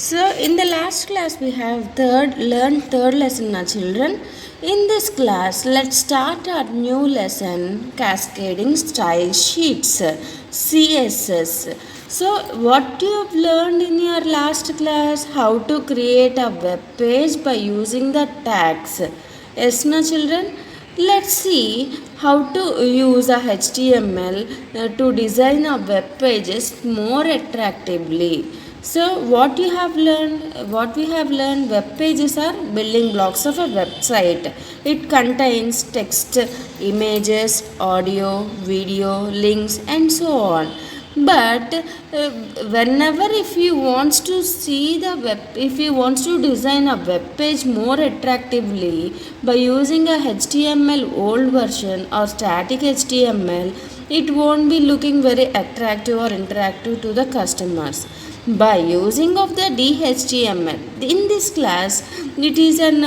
So in the last class we have learned third lesson now children. In this class let's start our new lesson, cascading style sheets, CSS. So what you have learned in your last class, how to create a web page by using the tags. Yes no children. Let's see how to use a HTML to design a web pages more attractively. So what you have learned, what we have learned, web pages are building blocks of a website. It contains text, images, audio, video, links and so on. But whenever if you wants to see the web, if you wants to design a web page more attractively by using a HTML old version or static HTML, it won't be looking very attractive or interactive to the customers. By using of the DHTML, in this class it is an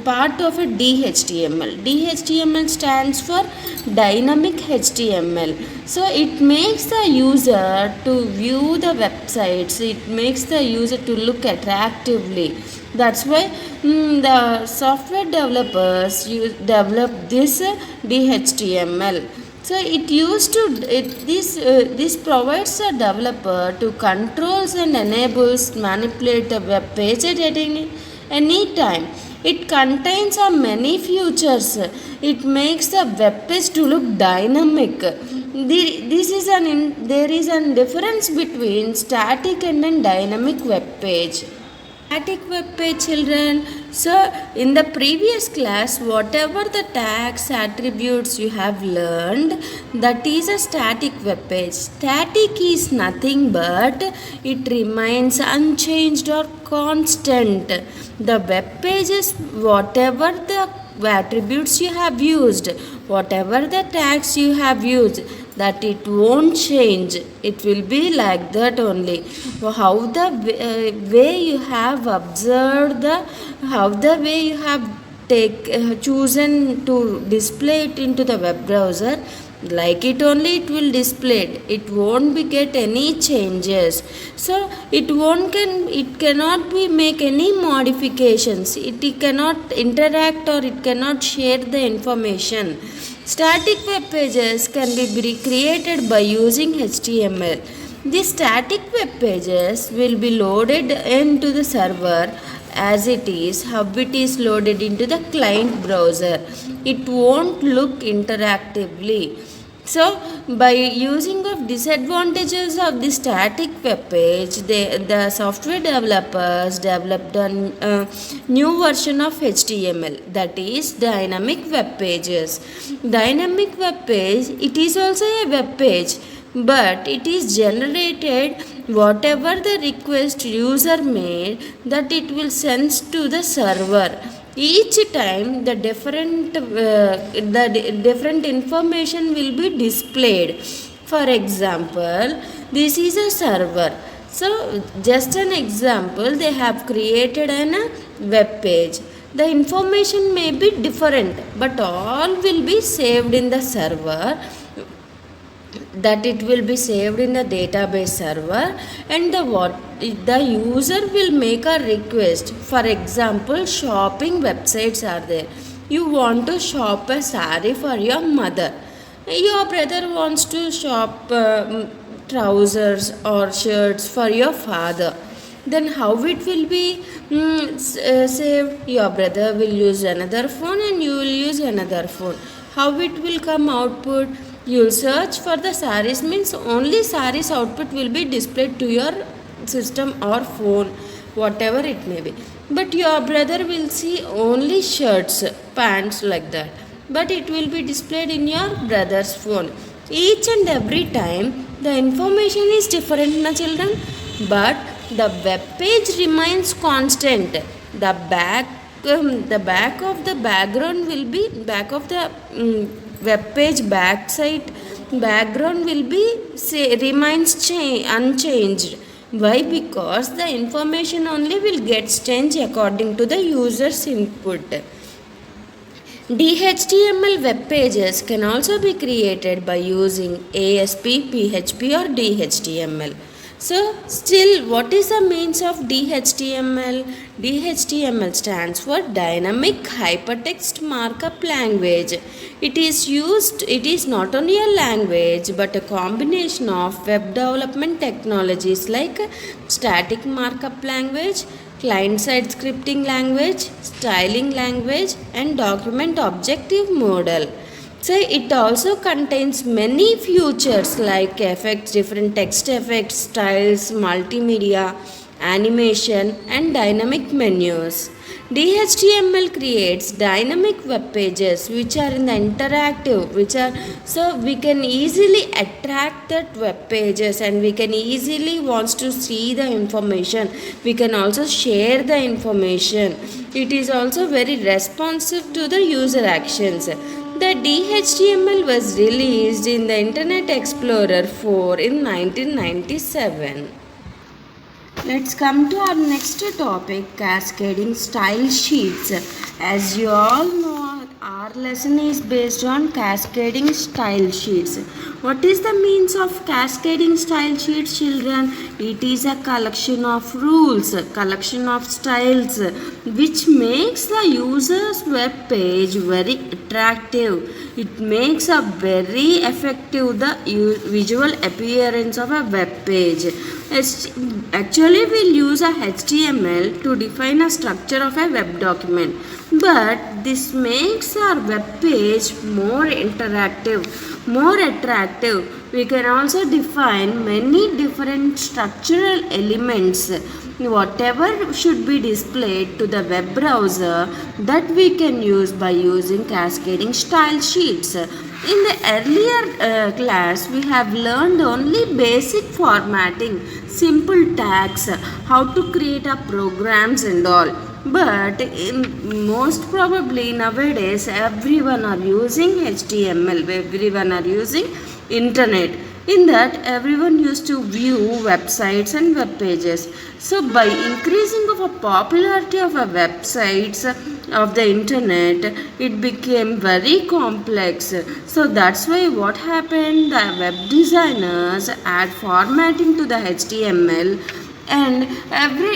part of a DHTML. DHTML stands for dynamic HTML. So it makes the user to view the websites, it makes the user to look attractively. That's why the software developers develop this DHTML. So it used to this provides a developer to controls and enables manipulate the web page at any time. It contains many features. It makes the web page to look dynamic. There is a difference between static and a dynamic web page. Static web page children. So in the previous class, whatever the tags attributes you have learned, that is a static web page. Static is nothing but it remains unchanged or constant. The web page is whatever the attributes you have used, whatever the tags you have used, that it won't change. It will be like that only. How the way you have observed how the way you have chosen to display it into the web browser, like it only it will display it won't be get any changes. So it cannot be make any modifications, it cannot interact or it cannot share the information. Static web pages can be created by using HTML. These static web pages will be loaded into the server as it is, how it is loaded into the client browser. It won't look interactively. So by using of disadvantages of the static web page, the software developers developed a new version of HTML, that is dynamic web pages. Dynamic web page, it is also a web page, but it is generated whatever the request user made, that it will send to the server. Each time the different information will be displayed. For example, this is a server. So just an example, they have created a web page. The information may be different, but all will be saved in the server, that it will be saved in the database server. And the user will make a request. For example, shopping websites are there. You want to shop a saree for your mother, your brother wants to shop trousers or shirts for your father. Then how it will be saved? Your brother will use another phone and you will use another phone. How it will come output? You'll search for the sarees, means only sarees output will be displayed to your system or phone, whatever it may be. But your brother will see only shirts, pants, like that, but it will be displayed in your brother's phone. Each and every time the information is different na children, but the web page remains constant. The back of the background will be back of the web page backside background will be remains unchanged. Why? Because the information only will get changed according to the user's input. DHTML web pages can also be created by using ASP, PHP or DHTML. So still, what is the means of DHTML? DHTML stands for Dynamic Hypertext Markup Language. It is not only a language but a combination of web development technologies like static markup language, client-side scripting language, styling language, and document objective model. So it also contains many features like effects, different text effects, styles, multimedia, animation, and dynamic menus. DHTML creates dynamic web pages which are in the interactive, which are so we can easily attract that web pages and we can easily wants to see the information. We can also share the information. It is also very responsive to the user actions. The DHTML was released in the Internet Explorer 4 in 1997. Let's come to our next topic, cascading style sheets. As you all know, our lesson is based on cascading style sheets. What is the means of cascading style sheets, children? It is a collection of rules, a collection of styles which makes the user's web page very attractive. It makes a very effective the visual appearance of a web page. Actually, we'll use a HTML to define a structure of a web document, but this makes our web page more interactive, more attractive. We can also define many different structural elements, whatever should be displayed to the web browser, that we can use by using cascading style sheets. In the earlier class, we have learned only basic formatting, simple tags, how to create a programs and all. But most probably nowadays everyone are using HTML, everyone are using internet. In that, everyone used to view websites and web pages. So by increasing of a popularity of a websites of the internet, it became very complex. So that's why what happened, the web designers add formatting to the HTML, and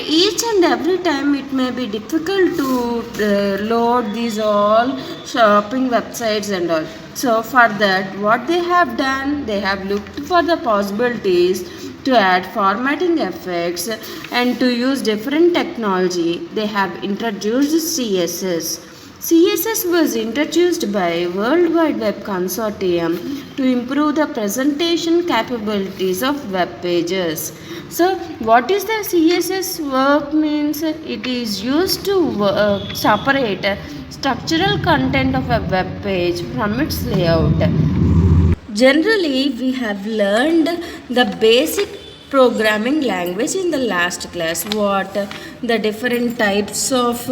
each and every time it may be difficult to load these all shopping websites and all. So for that, what they have done, they have looked for the possibilities to add formatting effects and to use different technology. They have introduced CSS. CSS was introduced by World Wide Web Consortium to improve the presentation capabilities of web pages. So, what is the CSS work means? It is used to separate structural content of a web page from its layout. Generally, we have learned the basic programming language in the last class. What the different types of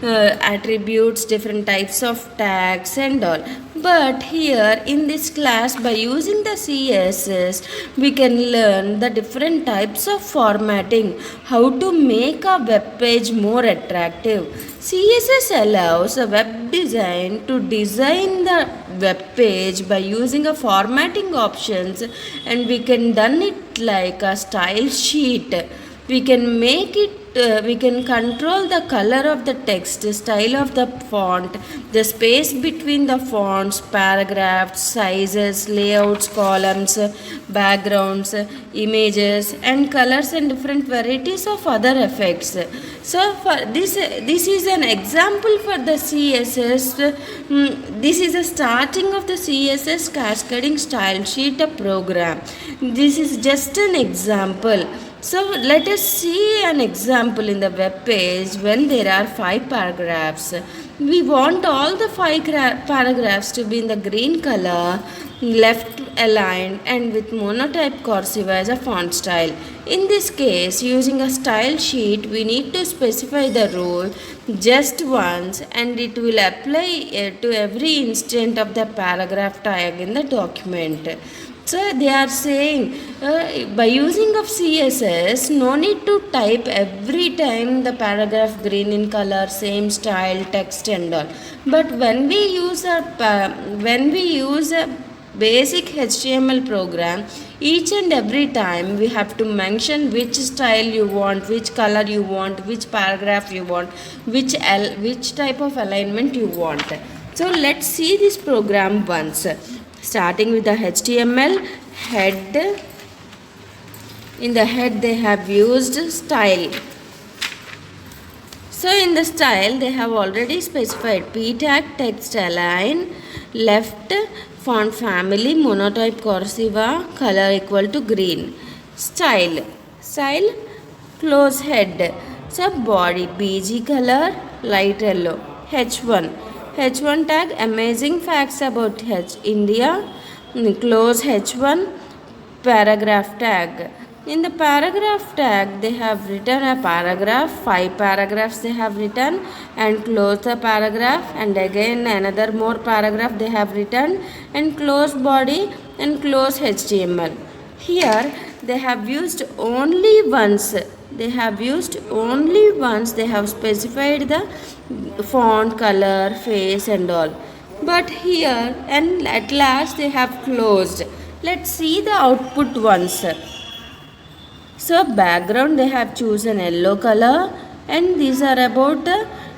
attributes, different types of tags and all. But here in this class, by using the CSS, we can learn the different types of formatting, how to make a web page more attractive. CSS allows a web design to design the web page by using a formatting options, and we can done it like a style sheet. We can make it we can control the color of the text, style of the font, the space between the fonts, paragraphs, sizes, layouts, columns, backgrounds, images, and colors, and different varieties of other effects. So for this is an example for the CSS. This is the starting of the CSS cascading style sheet program. This is just an example. So let us see an example in the web page when there are 5 paragraphs. We want all the 5 paragraphs to be in the green color, left aligned, and with monotype cursive as a font style. In this case, using a style sheet, we need to specify the rule just once, and it will apply to every instant of the paragraph tag in the document. So they are saying by using of CSS, no need to type every time the paragraph green in color, same style, text and all. But when we use a basic HTML program, Each and every time we have to mention which style you want, which color you want, which paragraph you want, which type of alignment you want. So let's see this program once. Starting with the HTML head. In the head they have used style. So in the style they have already specified p tag, text align, left font family, monotype cursiva, color equal to green. Style close head. So body BG color light yellow. H1 tag amazing facts about India. Close H1 paragraph tag. In the paragraph tag, they have written a paragraph, 5 paragraphs they have written, and close the paragraph, and again another more paragraph they have written, and close body and close HTML. Here they have used only once. They have specified the font, color, face, and all. But here and at last they have closed. Let's see the output once. So background they have chosen yellow color, and these are about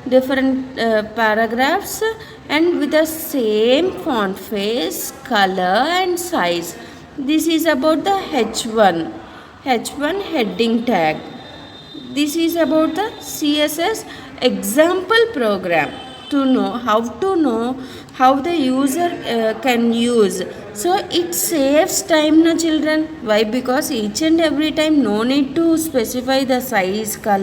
different paragraphs and with the same font face, color and size. This is about the H1 heading tag. This is about the CSS example program to know how the user can use. So it saves time, na children. Why? Because each and every time no need to specify the size, color.